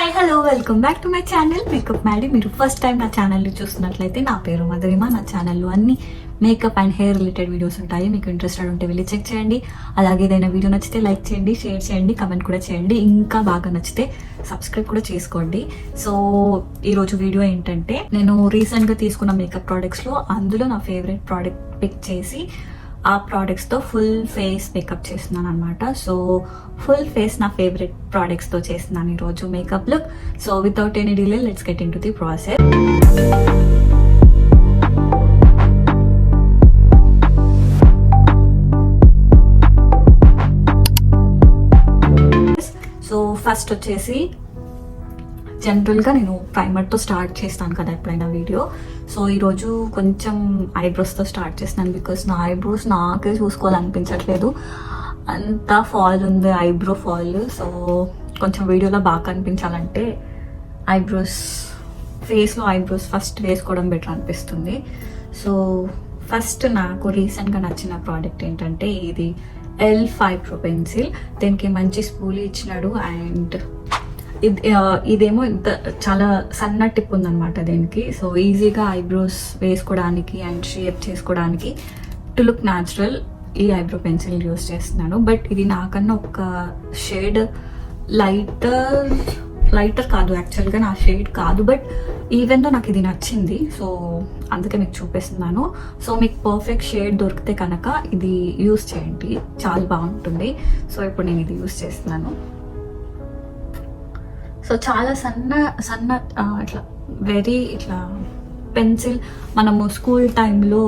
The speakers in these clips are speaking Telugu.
Hi hello welcome back to my channel makeup Maddy. మీరు ఫస్ట్ టైం నా ఛానల్ని చూస్తున్నట్లయితే నా పేరు మధురిమ. నా ఛానల్లో అన్ని makeup and hair related videos ఉంటాయి. మీకు ఇంట్రెస్టెడ్ ఉంటే వెళ్ళి చెక్ చేయండి. అలాగే ఏదైనా వీడియో నచ్చితే లైక్ చేయండి, షేర్ చేయండి, కమెంట్ కూడా చేయండి. ఇంకా బాగా నచ్చితే సబ్స్క్రైబ్ కూడా చేసుకోండి. సో ఈరోజు వీడియో ఏంటంటే, నేను రీసెంట్గా తీసుకున్న మేకప్ ప్రోడక్ట్స్లో అందులో నా ఫేవరెట్ ప్రోడక్ట్ పిక్ చేసి ఆ ప్రోడక్ట్స్తో ఫుల్ ఫేస్ మేకప్ చేస్తున్నాను అనమాట. సో ఫుల్ ఫేస్ నా ఫేవరెట్ ప్రోడక్ట్స్తో చేస్తున్నాను ఈరోజు makeup look. So without any delay let's get in to the process. So first వచ్చేసి జనరల్గా నేను ప్రైమర్తో స్టార్ట్ చేస్తాను కదా ఎప్పుడైనా వీడియో. సో ఈరోజు కొంచెం ఐబ్రోస్తో స్టార్ట్ చేస్తున్నాను. బికాస్ నా ఐబ్రోస్ నాకే చూసుకోవాలనిపించట్లేదు, అంత ఫాల్ ఉంది, ఐబ్రో ఫాల్. సో కొంచెం వీడియోలో బాగా కనిపించాలంటే ఫేస్లో ఐబ్రోస్ ఫస్ట్ వేసుకోవడం బెటర్ అనిపిస్తుంది. సో ఫస్ట్ నాకు రీసెంట్గా నచ్చిన ప్రోడక్ట్ ఏంటంటే ఇది ఎల్ఫ్ ఐబ్రో పెన్సిల్. దీనికి మంచి స్పూల్ ఇచ్చినాడు అండ్ ఇదేమో ఇంత చాలా సన్న టిప్ ఉందన్నమాట దీనికి. సో ఈజీగా ఐబ్రోస్ వేసుకోవడానికి అండ్ షేప్ చేసుకోవడానికి టు లుక్ న్యాచురల్ ఈ ఐబ్రో పెన్సిల్ యూస్ చేస్తున్నాను. బట్ ఇది నాకన్నా ఒక షేడ్ లైటర్ కాదు, యాక్చువల్గా నా షేడ్ కాదు. బట్ ఈవెన్ దో నాకు ఇది నచ్చింది, సో అందుకే మీకు చూపిస్తున్నాను. సో మీకు పర్ఫెక్ట్ షేడ్ దొరికితే కనుక ఇది యూస్ చేయండి, చాలా బాగుంటుంది. సో ఇప్పుడు నేను ఇది యూస్ చేస్తున్నాను. సో చాలా సన్న ఇట్లా ఇట్లా పెన్సిల్, మనము స్కూల్ టైంలో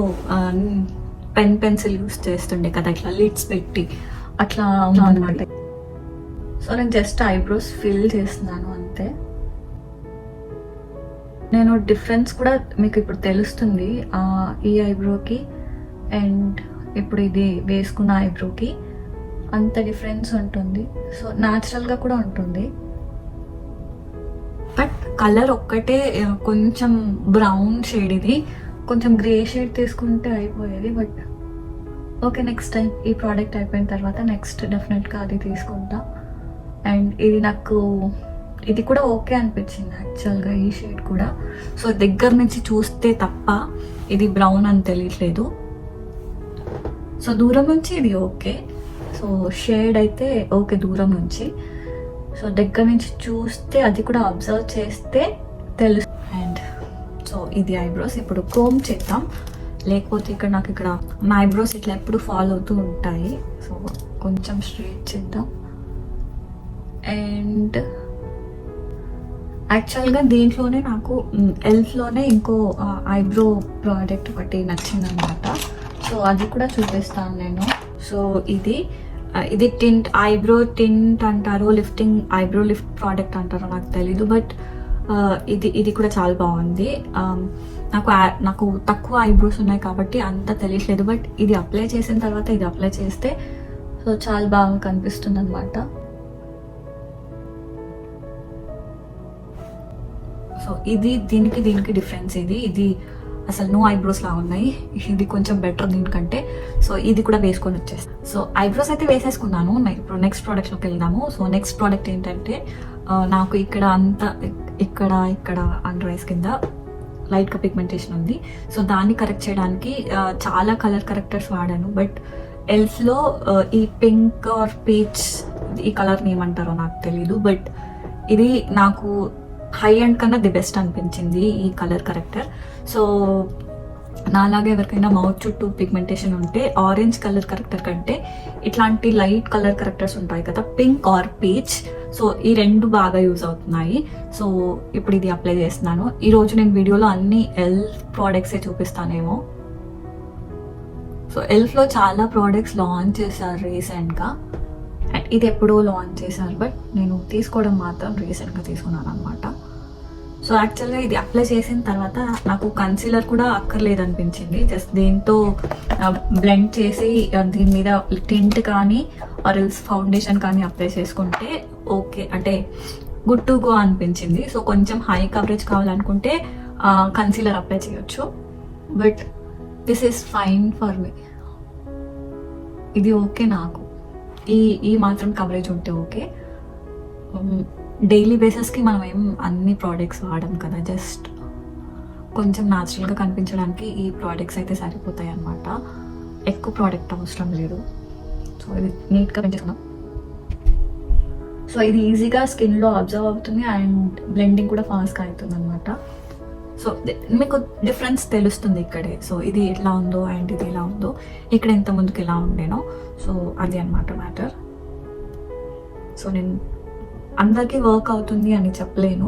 పెన్సిల్ యూస్ చేస్తుండే కదా, ఇట్లా లిడ్స్ పెట్టి అట్లా అనమాట. సో నేను జస్ట్ ఐబ్రోస్ ఫిల్ చేస్తున్నాను అంతే. నేను డిఫరెన్స్ కూడా మీకు ఇప్పుడు తెలుస్తుంది ఈ ఐబ్రోకి అండ్ ఇప్పుడు ఇది వేసుకున్న ఐబ్రోకి అంత డిఫరెన్స్ ఉంటుంది. సో న్యాచురల్గా కూడా ఉంటుంది. బట్ కలర్ ఒక్కటే కొంచెం బ్రౌన్ షేడ్, ఇది కొంచెం గ్రే షేడ్ తీసుకుంటే అయిపోయేది. బట్ ఓకే, నెక్స్ట్ టైం ఈ ప్రోడక్ట్ అయిపోయిన తర్వాత నెక్స్ట్ డెఫినెట్గా అది తీసుకుంటా. అండ్ ఇది కూడా ఓకే అనిపించింది యాక్చువల్గా, ఈ షేడ్ కూడా. సో దగ్గర నుంచి చూస్తే తప్ప ఇది బ్రౌన్ అని తెలియట్లేదు. సో దూరం నుంచి ఇది ఓకే. సో షేడ్ అయితే ఓకే దూరం నుంచి. సో దగ్గర నుంచి చూస్తే అది కూడా అబ్జర్వ్ చేస్తే తెలుసు. అండ్ సో ఇది ఐబ్రోస్. ఇప్పుడు కోమ్ చేద్దాం, లేకపోతే ఇక్కడ నా ఐబ్రోస్ ఇట్లా ఎప్పుడు ఫాలో అవుతూ ఉంటాయి. సో కొంచెం స్ట్రైట్ చేద్దాం. అండ్ యాక్చువల్గా దీంట్లోనే నాకు ఎల్ఫ్లోనే ఇంకో ఐబ్రో ప్రోడక్ట్ ఒకటి నచ్చిందనమాట. సో అది కూడా చూపిస్తాను నేను. సో ఇది టింట్, ఐబ్రో టింట్ అంటారు, ఐబ్రో లిఫ్ట్ ప్రోడక్ట్ అంటారు, నాకు తెలీదు. బట్ ఇది కూడా చాలా బాగుంది. నాకు తక్కువ ఐబ్రోస్ ఉన్నాయి కాబట్టి అంత తెలియట్లేదు. బట్ ఇది అప్లై చేసిన తర్వాత ఇది అప్లై చేస్తే సో చాలా బాగా కనిపిస్తుంది అనమాట. సో దీనికి డిఫరెన్స్ ఇది అసలు నో ఐబ్రోస్ లా ఉన్నాయి, ఇది కొంచెం బెటర్ దీనికంటే. సో ఇది కూడా వేసుకొని వచ్చేస్తాను. సో ఐబ్రోస్ అయితే వేసేసుకున్నాను. ఇప్పుడు నెక్స్ట్ ప్రోడక్ట్లోకి వెళ్దాము. సో నెక్స్ట్ ప్రోడక్ట్ ఏంటంటే, నాకు ఇక్కడ అండర్ ఐస్ కింద లైట్గా పిగ్మెంటేషన్ ఉంది. సో దాన్ని కరెక్ట్ చేయడానికి చాలా కలర్ కరెక్టర్స్ వాడాను. బట్ ఎల్ఫ్లో ఈ పింక్ ఆర్ పీచ్, ఈ కలర్ని ఏమంటారో నాకు తెలీదు. బట్ ఇది నాకు హై ఎండ్ కన్నా ది బెస్ట్ అనిపించింది ఈ కలర్ కరెక్టర్. సో నాలాగా ఎవరికైనా మౌత్ చుట్టూ పిగ్మెంటేషన్ ఉంటే ఆరెంజ్ కలర్ కరెక్టర్ కంటే ఇట్లాంటి లైట్ కలర్ కరెక్టర్స్ ఉంటాయి కదా, పింక్ ఆర్ పీచ్, సో ఈ రెండు బాగా యూజ్ అవుతున్నాయి. సో ఇప్పుడు ఇది అప్లై చేస్తున్నాను. ఈరోజు నేను వీడియోలో అన్ని ఎల్ఫ్ ప్రోడక్ట్సే చూపిస్తానేమో. సో ఎల్ఫ్లో చాలా ప్రోడక్ట్స్ లాంచ్ చేశారు రీసెంట్గా. ఇది ఎప్పుడో లాంచ్ చేశారు, బట్ నేను తీసుకోవడం మాత్రం రీసెంట్గా తీసుకున్నాను అనమాట. సో యాక్చువల్గా ఇది అప్లై చేసిన తర్వాత నాకు కన్సీలర్ కూడా అక్కర్లేదు అనిపించింది. జస్ట్ దీంతో బ్లెండ్ చేసి దీని మీద టింట్ కానీ ఆర్ ఎల్స్ ఫౌండేషన్ కానీ అప్లై చేసుకుంటే ఓకే, అంటే గుడ్ టు గో అనిపించింది. సో కొంచెం హై కవరేజ్ కావాలనుకుంటే కన్సీలర్ అప్లై చేయొచ్చు. But this is fine for me. ఇది ఓకే నాకు, ఈ మాత్రం కవరేజ్ ఉంటే ఓకే. డైలీ బేసిస్కి మనం ఏం అన్ని ప్రోడక్ట్స్ వాడడం కదా, జస్ట్ కొంచెం న్యాచురల్గా కనిపించడానికి ఈ ప్రోడక్ట్స్ అయితే సరిపోతాయి అన్నమాట. ఎక్కువ ప్రోడక్ట్ అవసరం లేదు. సో ఇది నీట్గా పెంచుకున్నాం. సో ఇది ఈజీగా స్కిన్లో అబ్జర్వ్ అవుతుంది అండ్ బ్లెండింగ్ కూడా ఫాస్ట్గా అవుతుంది అనమాట. సో మీకు డిఫరెన్స్ తెలుస్తుంది ఇక్కడే. సో ఇది ఎలా ఉందో అండ్ ఇది ఎలా ఉందో, ఇక్కడ ఎంత ముందుకు ఎలా ఉండేనో. సో అది అనమాట మ్యాటర్. సో నేను అందరికీ వర్క్ అవుతుంది అని చెప్పలేను,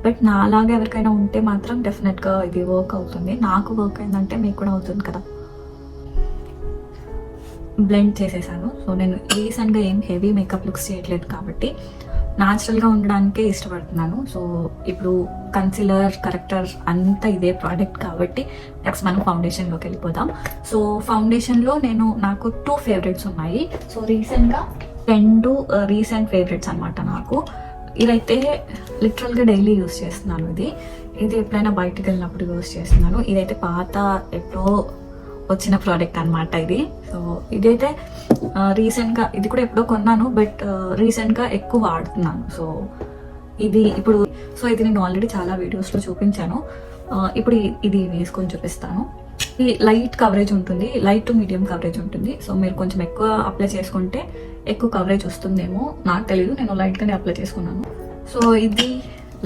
బట్ నా అలాగే ఎవరికైనా ఉంటే మాత్రం డెఫినెట్గా ఇది వర్క్ అవుతుంది. నాకు వర్క్ అయిందంటే మీకు కూడా అవుతుంది కదా. బ్లెండ్ చేసేసాను. సో నేను రీసెంట్గా ఏం హెవీ మేకప్ లుక్స్ చేయట్లేదు కాబట్టి న్యాచురల్గా ఉండడానికే ఇష్టపడుతున్నాను. సో ఇప్పుడు కన్సిలర్, కరెక్టర్ అంతా ఇదే ప్రోడక్ట్ కాబట్టి నెక్స్ట్ మనం ఫౌండేషన్లోకి వెళ్ళిపోదాం. సో ఫౌండేషన్లో నాకు 2 ఫేవరెట్స్ ఉన్నాయి. సో రీసెంట్గా 2 రీసెంట్ ఫేవరెట్స్ అనమాట నాకు. ఇదైతే లిటరల్గా డైలీ యూస్ చేస్తున్నాను. ఇది ఎప్పుడైనా బయటకు వెళ్ళినప్పుడు యూస్ చేస్తున్నాను. ఇదైతే పాత ఎప్పుడో వచ్చిన ప్రోడక్ట్ అనమాట ఇది. సో ఇదైతే రీసెంట్గా, ఇది కూడా ఎప్పుడో కొన్నాను, బట్ రీసెంట్గా ఎక్కువ వాడుతున్నాను. సో ఇది నేను ఆల్రెడీ చాలా వీడియోస్లో చూపించాను. ఇప్పుడు ఇది వేసుకొని చూపిస్తాను. ఈ లైట్ కవరేజ్ ఉంటుంది, లైట్ టు మీడియం కవరేజ్ ఉంటుంది. సో మీరు కొంచెం ఎక్కువ అప్లై చేసుకుంటే ఎక్కువ కవరేజ్ వస్తుందేమో, నాకు తెలియదు. నేను లైట్గానే అప్లై చేసుకున్నాను. సో ఇది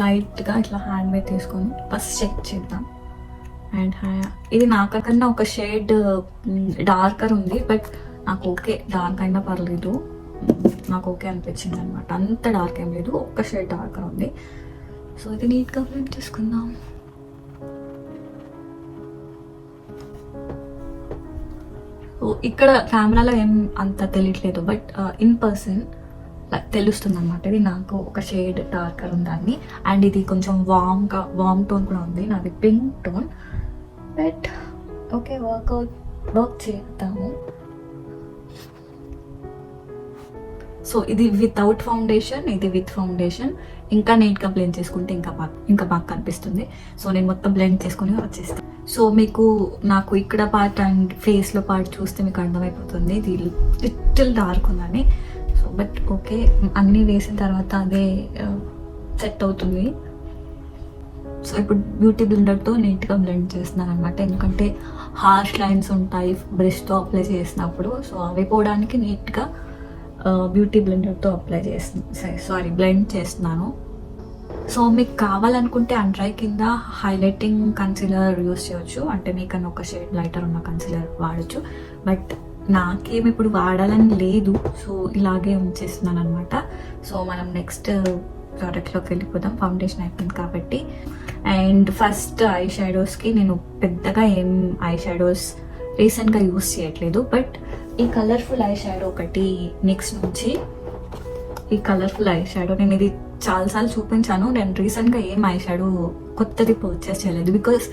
లైట్గా ఇట్లా హ్యాండ్ మీద తీసుకొని ఫస్ట్ చెక్ చేద్దాం. అండ్ ఇది నాకన్నా ఒక షేడ్ డార్కర్ ఉంది, బట్ నాకు ఓకే, డార్క్ అయినా పర్లేదు, నాకు ఓకే అనిపించింది అనమాట. అంత డార్క్ ఏం లేదు, ఒక్క షేడ్ డార్కర్ ఉంది. సో ఇది నీట్గా బ్లెండ్ చేసుకుందాం. ఇక్కడ కెమెరాలో ఏం అంత తెలియట్లేదు, బట్ ఇన్ పర్సన్ తెలుస్తుంది అనమాట. ఇది నాకు ఒక షేడ్ డార్కర్ ఉందని, అండ్ ఇది కొంచెం వామ్ టోన్ కూడా ఉంది, నాది pink tone. But okay, work చేద్దాము. సో ఇది వితౌట్ ఫౌండేషన్, ఇది విత్ ఫౌండేషన్. ఇంకా నీట్గా బ్లెండ్ చేసుకుంటే ఇంకా బాగా కనిపిస్తుంది. సో నేను మొత్తం బ్లెండ్ చేసుకుని వచ్చేస్తాను. సో నాకు ఇక్కడ పార్ట్ అండ్ ఫేస్లో పార్ట్ చూస్తే మీకు అర్థమైపోతుంది ఇది లిటిల్ డార్క్ ఉందని. సో బట్ ఓకే, అన్నీ వేసిన తర్వాత అదే సెట్ అవుతుంది. సో ఇప్పుడు బ్యూటీ బ్లెండర్తో నీట్గా బ్లెండ్ చేస్తున్నాను అనమాట, ఎందుకంటే హార్ష్ లైన్స్ ఉంటాయి బ్రష్తో అప్లై చేసినప్పుడు. సో అవి పోవడానికి నీట్గా బ్యూటీ బ్లెండర్తో బ్లెండ్ చేస్తున్నాను. సో మీకు కావాలనుకుంటే అండర్ ఐ కింద హైలైటింగ్ కన్సిలర్ యూస్ చేయొచ్చు, అంటే మీకన్నా ఒక షేడ్ లైటర్ ఉన్న కన్సిలర్ వాడచ్చు. బట్ నాకేమి ఇప్పుడు వాడాలని లేదు, సో ఇలాగే ఉంచేస్తున్నాను అనమాట. సో మనం నెక్స్ట్ ప్రోడక్ట్లోకి వెళ్ళిపోదాం. ఫౌండేషన్ అయిపోయింది కాబట్టి. అండ్ ఫస్ట్ ఐ షాడోస్కి నేను పెద్దగా ఏం ఐ షాడోస్ రీసెంట్గా యూస్ చేయట్లేదు, బట్ ఈ కలర్ఫుల్ ఐ షాడో ఒకటి నెక్స్ట్ నుంచి. ఈ కలర్ఫుల్ ఐ షాడో నేను ఇది చాలాసార్లు చూపించాను. నేను రీసెంట్గా ఏం ఐ షాడో కొత్తది పర్చేస్ చేయలేదు, బికాస్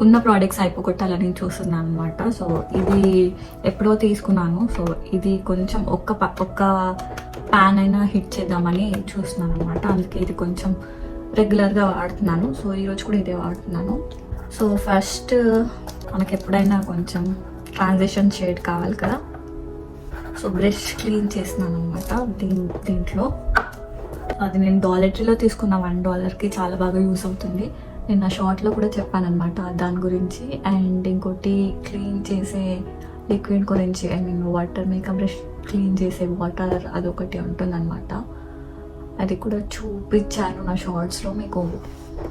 ఉన్న ప్రోడక్ట్స్ అయిపోగొట్టాలని చూస్తున్నాను అనమాట. సో ఇది ఎప్పుడో తీసుకున్నాను. సో ఇది కొంచెం ఒక్క ప్యాన్ అయినా హిట్ చేద్దామని చూస్తున్నాను అనమాట. అందుకే ఇది కొంచెం రెగ్యులర్గా వాడుతున్నాను. సో ఈరోజు కూడా ఇదే వాడుతున్నాను. సో ఫస్ట్ మనకి ఎప్పుడైనా కొంచెం ట్రాన్సిషన్ షేడ్ కావాలి కదా. సో బ్రష్ క్లీన్ చేస్తున్నాను అనమాట దీంట్లో. అది నేను డాలర్లో తీసుకున్న $1కి చాలా బాగా యూస్ అవుతుంది. నేను నా షార్ట్లో కూడా చెప్పాను అనమాట దాని గురించి. అండ్ ఇంకోటి క్లీన్ చేసే లిక్విడ్ గురించి, I mean water, makeup brush clean చేసే వాటర్, అదొకటి ఉంటుందన్నమాట. అది కూడా చూపించాను నా షార్ట్స్లో, మీకు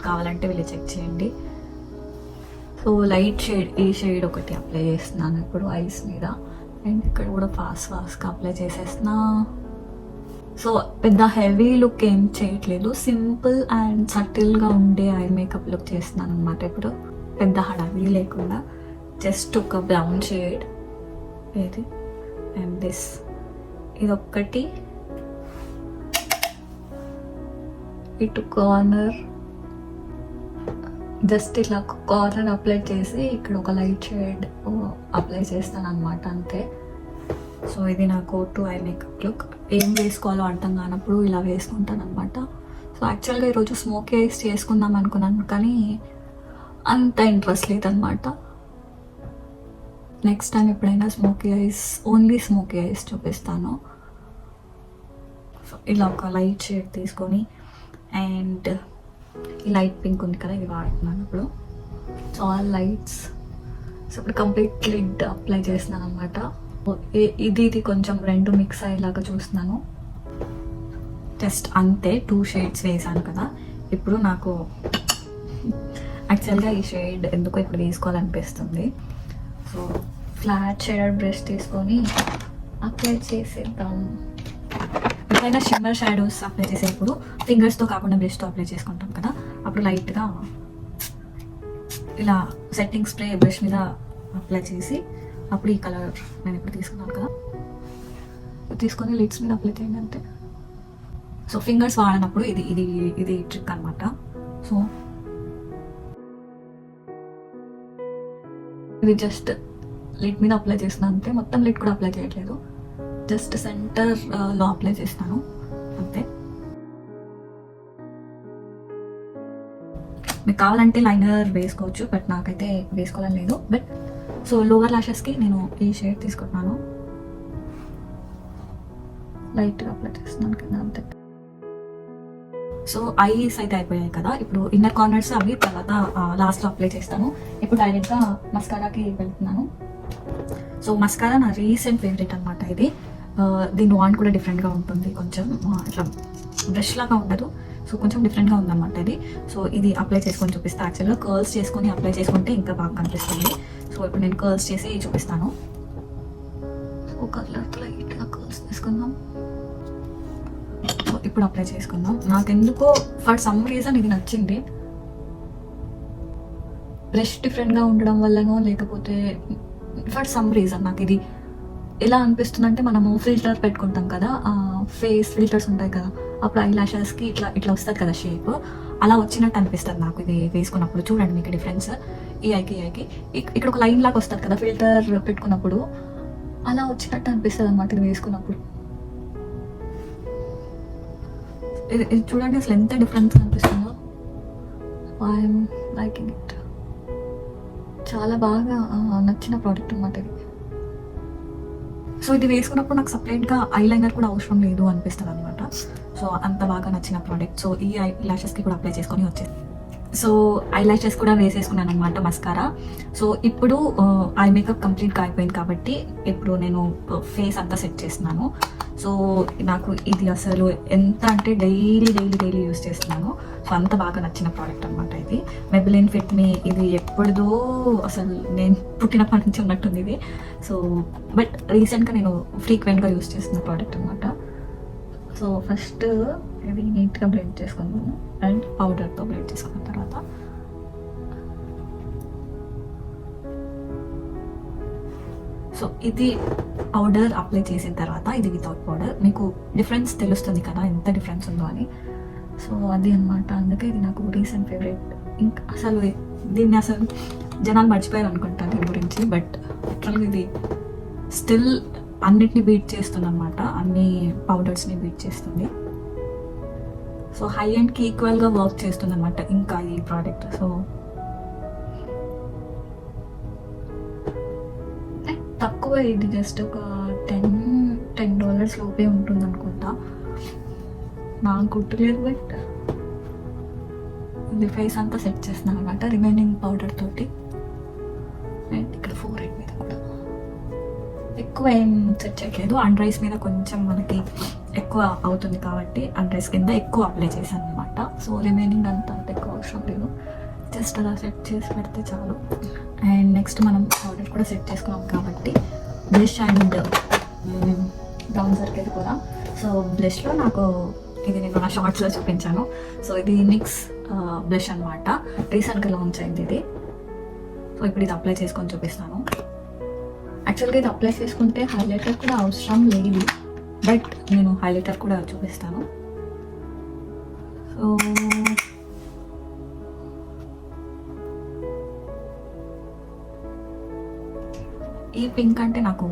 కావాలంటే వెళ్ళి చెక్ చేయండి. సో లైట్ షేడ్, ఈ షేడ్ ఒకటి అప్లై చేస్తున్నాను ఇప్పుడు ఐస్ మీద. అండ్ ఇక్కడ కూడా ఫాస్ట్గా అప్లై చేసేస్తున్నా. సో పెద్ద హెవీ లుక్ ఏం చేయట్లేదు, సింపుల్ అండ్ సటిల్గా ఉండే ఐ మేకప్ లుక్ చేస్తున్నాను అనమాట ఇప్పుడు. పెద్ద హడావిడి లేకుండా జస్ట్ ఒక బ్రౌన్ షేడ్ ఇది అండ్ ఇదొక్కటి ఇటు కార్నర్, జస్ట్ ఇట్లా కార్నర్ అప్లై చేసి ఇక్కడ ఒక లైట్ షేడ్ అప్లై చేస్తాను అనమాట, అంతే. సో ఇది నా go to eye makeup look. ఏం వేసుకోవాలో అర్థం కానప్పుడు ఇలా వేసుకుంటాను అనమాట. సో యాక్చువల్గా ఈరోజు స్మోకీ ఐస్ చేసుకుందాం అనుకున్నాను, కానీ అంత ఇంట్రెస్ట్ లేదనమాట. నెక్స్ట్ టైం ఎప్పుడైనా ఓన్లీ స్మోకీ ఐస్ చూపిస్తాను. సో ఇలా ఒక లైట్ షేడ్ తీసుకొని అండ్ ఈ లైట్ పింక్ ఉంది కదా, ఇది వాడుతున్నాను ఇప్పుడు. So all lights. సో ఇప్పుడు కంప్లీట్ లిడ్ అప్లై చేస్తున్నాను అనమాట. ఇది కొంచెం రెండు మిక్స్ అయ్యేలాగా చూస్తున్నాను. జస్ట్ అంతే, 2 షేడ్స్ వేసాను కదా. ఇప్పుడు నాకు యాక్చువల్గా ఈ షేడ్ ఎందుకో ఇప్పుడు వేసుకోవాలనిపిస్తుంది. సో ఫ్లాట్ షేడెడ్ బ్రష్ తీసుకొని అప్లై చేసేద్దాం. ఎప్పుడైనా షిమ్మర్ షాడోస్ అప్లై చేసేటప్పుడు ఫింగర్స్తో కాకుండా బ్రష్తో అప్లై చేసుకుంటాం కదా, అప్పుడు లైట్గా ఇలా సెట్టింగ్ స్ప్రే బ్రష్ మీద అప్లై చేసి అప్పుడు ఈ కలర్ నేను ఇప్పుడు తీసుకున్నాను కదా, తీసుకొని లిడ్స్ మీద అప్లై చేయండి అంతే. సో ఫింగర్స్ వాడినప్పుడు ఇది ఇది ఇది ట్రిక్ అనమాట. సో ఇది జస్ట్ లిడ్ మీద అప్లై చేసిన అంతే, మొత్తం లిడ్ కూడా అప్లై చేయట్లేదు, జస్ట్ సెంటర్లో అప్లై చేస్తాను అంతే. మీకు కావాలంటే లైనర్ వేసుకోవచ్చు, బట్ నాకైతే వేసుకోవాలని లేదు. బట్ సో లోవర్ లాషెస్కి నేను ఈ షేడ్ తీసుకుంటున్నాను, లైట్గా అప్లై చేస్తున్నాను కింద అంతే. సో ఐస్ అయితే అయిపోయాయి కదా, ఇప్పుడు ఇన్నర్ కార్నర్స్ అవి తర్వాత లాస్ట్లో అప్లై చేస్తాను. ఇప్పుడు డైరెక్ట్గా మస్కారాకి వెళ్తున్నాను. సో మస్కారా నా రీసెంట్ ఫేవరెట్ అనమాట. ఇది దీని వాండ్ కూడా డిఫరెంట్గా ఉంటుంది, కొంచెం ఇట్లా బ్రష్ లాగా ఉండదు, సో కొంచెం డిఫరెంట్గా ఉందన్నమాట ఇది. సో ఇది అప్లై చేసుకొని చూపిస్తాను. యాక్చువల్గా కర్ల్స్ చేసుకొని అప్లై చేసుకుంటే ఇంకా బాగా కనిపిస్తుంది. సో ఇప్పుడు నేను కర్ల్స్ చేసి చూపిస్తాను. సో కలర్తో లైట్గా కర్ల్స్ తీసుకుందాం. సో ఇప్పుడు అప్లై చేసుకుందాం. నాకెందుకో ఫర్ సమ్ రీజన్ ఇది నచ్చింది. బ్రష్ డిఫరెంట్గా ఉండడం వల్లనో లేకపోతే ఫర్ సమ్ రీజన్ నాకు ఇది ఎలా అనిపిస్తుంది అంటే, మనము ఫిల్టర్ పెట్టుకుంటాం కదా, ఫేస్ ఫిల్టర్స్ ఉంటాయి కదా, అప్పుడు ఐ లాషెస్కి ఇట్లా ఇట్లా వస్తుంది కదా షేప్, అలా వచ్చినట్టు అనిపిస్తుంది నాకు ఇది వేసుకున్నప్పుడు. చూడండి మీకు డిఫరెన్స్, ఈ ఐకి ఇక్కడ ఒక లైన్ లాగా వస్తుంది కదా ఫిల్టర్ పెట్టుకున్నప్పుడు, అలా వచ్చినట్టు అనిపిస్తుంది అనమాట ఇది వేసుకున్నప్పుడు. ఇది చూడండి అసలు ఎంత డిఫరెన్స్ అనిపిస్తుందో. ఐఎమ్ లైకింగ్ ఇట్, చాలా బాగా నచ్చిన ప్రోడక్ట్ అనమాట ఇది. సో ఇది వేసుకున్నప్పుడు నాకు సపరేట్గా ఐలైనర్ కూడా అవసరం లేదు అనిపిస్తుంది అనమాట. సో అంత బాగా నచ్చిన ప్రోడక్ట్. సో ఈ ఐ లాషెస్కి కూడా అప్లై చేసుకొని వచ్చేది. సో ఐ లాషెస్ కూడా వేసేసుకున్నాను అనమాట మస్కారా. సో ఇప్పుడు ఐ మేకప్ కంప్లీట్గా అయిపోయింది కాబట్టి ఇప్పుడు నేను ఫేస్ అంతా సెట్ చేస్తున్నాను. సో నాకు ఇది అసలు ఎంత అంటే డైలీ యూస్ చేస్తున్నాను. సో అంత బాగా నచ్చిన ప్రోడక్ట్ అనమాట ఇది. మెబిలిన్ ఫిట్ మీ, ఇది ఎప్పుడుదో అసలు నేను పుట్టినప్పటి నుంచి ఉన్నట్టుంది ఇది. సో బట్ రీసెంట్గా నేను ఫ్రీక్వెంట్గా యూస్ చేస్తున్న ప్రోడక్ట్ అనమాట. సో ఫస్ట్ ఇది నీట్గా బ్లెండ్ చేసుకున్నాను అండ్ పౌడర్తో బ్లెండ్ చేసుకున్న తర్వాత సో ఇది పౌడర్ అప్లై చేసిన తర్వాత ఇది వితౌట్ పౌడర్, మీకు డిఫరెన్స్ తెలుస్తుంది కదా ఎంత డిఫరెన్స్ ఉందో అని. సో అది అనమాట, అందుకే ఇది నాకు రీసెంట్ ఫేవరెట్. ఇంకా అసలు దీన్ని అసలు జనాలు మర్చిపోయారు అనుకుంటాను దీని గురించి, బట్ లిటరల్గా ఇది స్టిల్ అన్నిటిని బీట్ చేస్తుంది అనమాట, అన్ని పౌడర్స్ని బీట్ చేస్తుంది. సో హై ఎండ్కి ఈక్వల్గా వర్క్ చేస్తుంది అనమాట ఇంకా ఈ ప్రోడక్ట్. సో తక్కువ, ఇది జస్ట్ ఒక $10 లోపే ఉంటుంది అనుకుంటా, నాకు గుర్తులేదు. బట్ ఇది ఫేస్ అంతా సెట్ చేస్తున్నాను అనమాట రిమైనింగ్ పౌడర్ తోటి. అండ్ ఇక్కడ ఫోర్హెడ్ మీద కూడా ఎక్కువ ఏం సెట్ చేయట్లేదు, అండర్ ఐస్ మీద కొంచెం మనకి ఎక్కువ అవుతుంది కాబట్టి అండర్ ఐస్ కింద ఎక్కువ అప్లై చేశాను అనమాట. సో రిమైనింగ్ అంత ఎక్కువ అవసరం లేదు, జస్ట్ అలా సెట్ చేసి పెడితే చాలు. అండ్ నెక్స్ట్ మనం పౌడర్ కూడా సెట్ చేసుకున్నాం కాబట్టి బ్లష్ అండ్ బ్రౌన్ సర్కిల్ కూడా. సో బ్లష్లో నాకు ఇది నేను నా షార్ట్స్లో చూపించాను. సో ఇది మిక్స్ బ్లష్ అనమాట, రీసెంట్గా లాంచ్ అయింది ఇది. సో ఇప్పుడు ఇది అప్లై చేసుకొని చూపిస్తాను. యాక్చువల్గా ఇది అప్లై చేసుకుంటే హైలైటర్ కూడా అవసరం లేదు, బట్ నేను హైలైటర్ కూడా చూపిస్తాను. సో ఈ పింక్ అంటే నాకు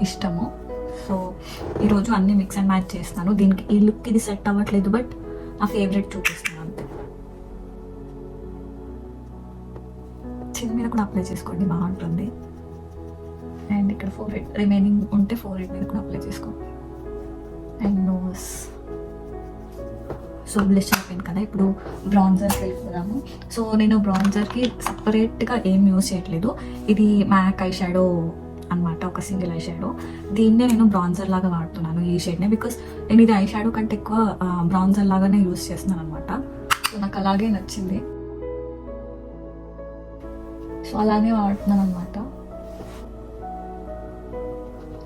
ఇష్టము. సో ఈరోజు అన్నీ మిక్స్ అండ్ మ్యాచ్ చేస్తాను. దీనికి ఈ లుక్ ఇది సెట్ అవ్వట్లేదు, బట్ నా ఫేవరెట్ చూపిస్తాను అంతే. చిన్న మీద కూడా అప్లై చేసుకోండి, బాగుంటుంది. అండ్ ఇక్కడ ఫోర్హెడ్ రిమైనింగ్ ఉంటే ఫోర్హెడ్ మీద కూడా అప్లై చేసుకోండి. And nose. సో బ్లష్ అయిపోయింది కదా, ఇప్పుడు బ్రాన్జర్కి వెళ్ళిపోదాము. సో నేను బ్రాన్జర్కి సపరేట్గా ఏం యూజ్ చేయట్లేదు. ఇది మ్యాక్ ఐ షాడో అనమాట, ఒక సింగిల్ ఐ షాడో. దీన్నే నేను బ్రాన్జర్ లాగా వాడుతున్నాను, ఈ షేడ్నే. బికాస్ నేను ఇది ఐ షాడో కంటే ఎక్కువ బ్రాన్జర్ లాగానే యూజ్ చేస్తున్నాను అనమాట. సో నాకు అలాగే నచ్చింది, సో అలానే వాడుతున్నాను అనమాట.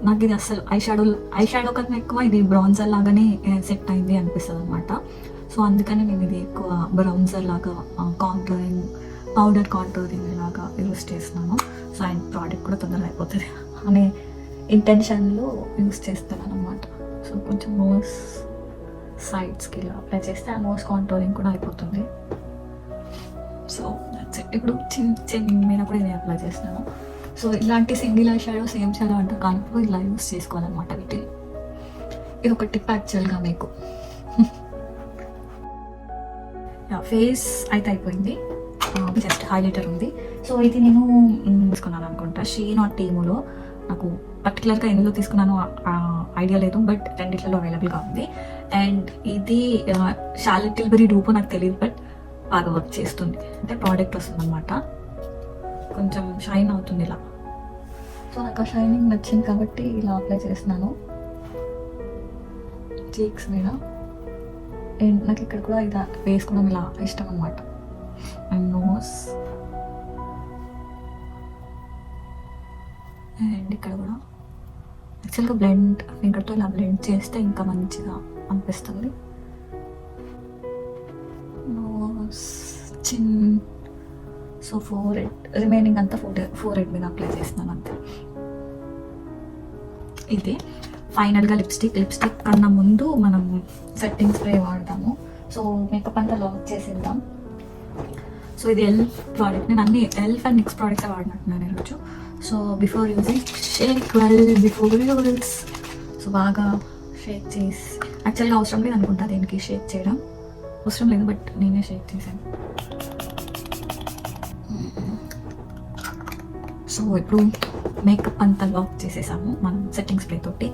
నాకు ఇది అసలు ఐ షాడో కన్నా ఎక్కువ ఇది బ్రాన్జర్ లాగానే సెట్ అయింది అనిపిస్తుంది అనమాట. సో అందుకని నేను ఇది ఎక్కువ బ్రౌన్జర్ లాగా పౌడర్ కాంటూరింగ్ లాగా యూస్ చేస్తున్నాను. సో ఆయన ప్రోడక్ట్ కూడా తొందరగా అయిపోతుంది అనే ఇంటెన్షన్లో యూస్ చేస్తున్నాను అనమాట. సో కొంచెం నోస్ సైడ్స్కి ఇలా అప్లై చేస్తే ఆ నోస్ కాంటూరింగ్ కూడా అయిపోతుంది. So that's it. ఇప్పుడు చిన్న మీద కూడా ఇది అప్లై చేస్తున్నాను. సో ఇలాంటి single eye shadow same shadow అంటే కానప్పుడు ఇలా యూస్ చేసుకోవాలన్నమాట వీటిని. ఇది ఒక టిప్ యాక్చువల్గా మీకు. ఫేస్ అయితే అయిపోయింది, జస్ట్ హైలైటర్ ఉంది. సో ఇది నేను తీసుకున్నాను అనుకుంటా షీన్ ఆర్ టీములో. నాకు పర్టికులర్గా ఎందులో తీసుకున్నానో ఐడియా లేదు, బట్ రెండిట్లలో అవైలబుల్గా ఉంది. అండ్ ఇది షార్లెట్ టిల్బరీ డూపో నాకు తెలియదు, బట్ బాగా వర్క్ చేస్తుంది. అంటే ప్రోడక్ట్ వస్తుంది అనమాట, కొంచెం షైన్ అవుతుంది ఇలా. సో నాకు ఆ షైనింగ్ నచ్చింది కాబట్టి ఇలా అప్లై చేస్తున్నాను చీక్స్ మీద. అండ్ నాకు ఇక్కడ కూడా ఇది వేసుకోవడం ఇలా ఇష్టం అనమాట. అండ్ నోస్ అండ్ ఇక్కడ కూడా యాక్చువల్గా బ్లెండ్ ఫింగర్తో ఇలా బ్లెండ్ చేస్తే ఇంకా మంచిగా అనిపిస్తుంది. నోస్, చిన్, సో ఫోర్ హెడ్, రిమైనింగ్ అంతా ఫోర్ హెడ్ మీద అప్లై చేస్తున్నాను అంతే. ఇది ఫైనల్గా లిప్స్టిక్ కన్నా ముందు మనం సెట్టింగ్ స్ప్రే వాడతాము. సో మేకప్ అంతా లాక్ చేసేద్దాం. సో ఇది ఎల్ఫ్ ప్రోడక్ట్, నేను అన్ని ఎల్ఫ్ అండ్ నిక్స్ ప్రోడక్ట్స్ వాడినట్టున్నాను ఈరోజు. So before using shake well before use. So బాగా షేక్ చేసి, యాక్చువల్గా అవసరం లేదు అనుకుంటా దీనికి షేక్ చేయడం, అవసరం లేదు, బట్ నేనే షేక్ చేశాను. సో ఇప్పుడు మేకప్ అంతా లాక్ చేసేసాము మనం సెట్టింగ్ స్ప్రే తోటి.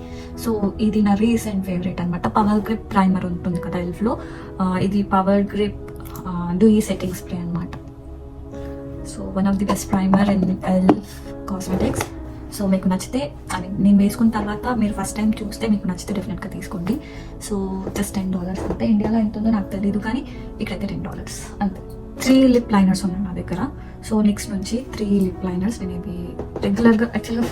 సో ఇది నా రీసెంట్ ఫేవరెట్ అనమాట, పవర్ గ్రిప్ ప్రైమర్ ఉంటుంది కదా ఎల్ఫ్లో, ఇది power grip dewy setting spray అనమాట. So one of the best primer in Elf cosmetics. So మీకు నచ్చితే, అది నేను వేసుకున్న తర్వాత మీరు ఫస్ట్ టైం చూస్తే మీకు నచ్చితే డెఫినెట్గా తీసుకోండి. సో జస్ట్ $10 అంతే. ఇండియాలో ఎంత ఉందో నాకు తెలియదు, కానీ ఇక్కడైతే $10 అంతే. 3 లిప్ లైనర్స్ ఉన్నాయి నా దగ్గర. సో నెక్స్ట్ నుంచి 3 లిప్ లైనర్స్. నేను ఇవి రెగ్యులర్గా యాక్చువల్గా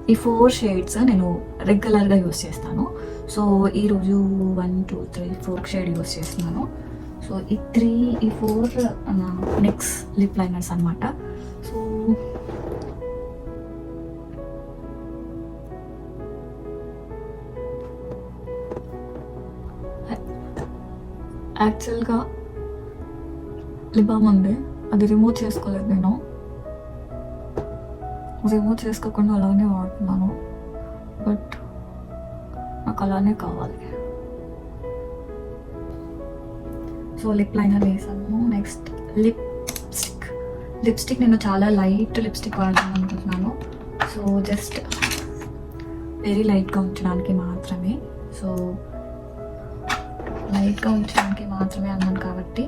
4 షేడ్స్ నేను రెగ్యులర్గా యూస్ చేస్తాను. సో ఈరోజు 1 2 3 4 షేడ్ యూస్ చేస్తున్నాను. సో ఈ 4 నెక్స్ట్ లిప్ లైనర్స్ అనమాట. సో యాక్చువల్గా లిప్ బామ్ ఉంది, అది రిమూవ్ చేసుకోలేదు. నేను రిమూవ్ చేసుకోకుండా అలానే వాడుతున్నాను, బట్ నాకు అలానే కావాలి. సో లిప్ లైనర్ వేసాను. నెక్స్ట్ లిప్స్టిక్ నేను చాలా లైట్ లిప్స్టిక్ వాడదాం అనుకుంటున్నాను. సో జస్ట్ వెరీ లైట్గా ఉంచడానికి మాత్రమే. సో లైట్గా ఉంచడానికి మాత్రమే అన్నాను కాబట్టి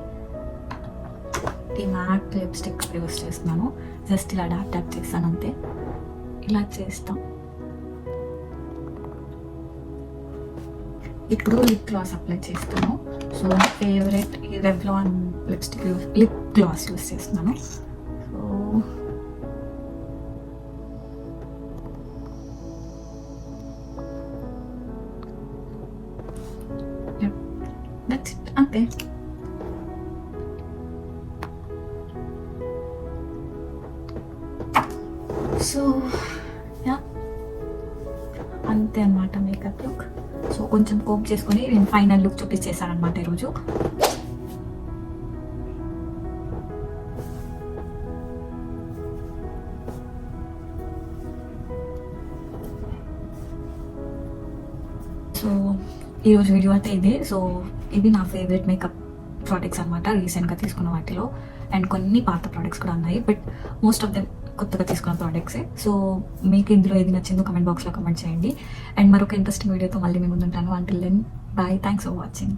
ఈ మ్యాట్ లిప్స్టిక్ యూస్ చేస్తున్నాను. జస్ట్ ఇలా ట్యాప్ చేస్తాను అంతే. ఇలా చేస్తాం. ఇప్పుడు లిప్ గ్లాస్ అప్లై చేస్తాను. సో నా ఫేవరెట్ ఈ రెవ్లాన్ లిప్ గ్లాస్ యూస్ చేస్తున్నాను. సో దట్స్ ఇట్, అంతే. సో అంతే అన్నమాట మేకప్ లుక్. సో కొంచెం కోప్ చేసుకొని నేను ఫైనల్ లుక్ చూపించేసాను అనమాట ఈరోజు. సో ఈరోజు వీడియో అయితే ఇదే. సో ఇవి నా ఫేవరెట్ మేకప్ ప్రోడక్ట్స్ అనమాట, రీసెంట్గా తీసుకున్న వాటిలో. అండ్ కొన్ని పాత ప్రోడక్ట్స్ కూడా ఉన్నాయి, బట్ మోస్ట్ ఆఫ్ దెమ్ కొత్తగా తీసుకున్న ప్రోడక్ట్సే. సో మీకు ఇందులో ఏది నచ్చిందో కమెంట్ బాక్స్లో కమెంట్ చేయండి. అండ్ మరొక ఇంట్రెస్టింగ్ వీడియోతో మళ్ళీ మేము ముందుంటాను. Until then bye, thanks for watching.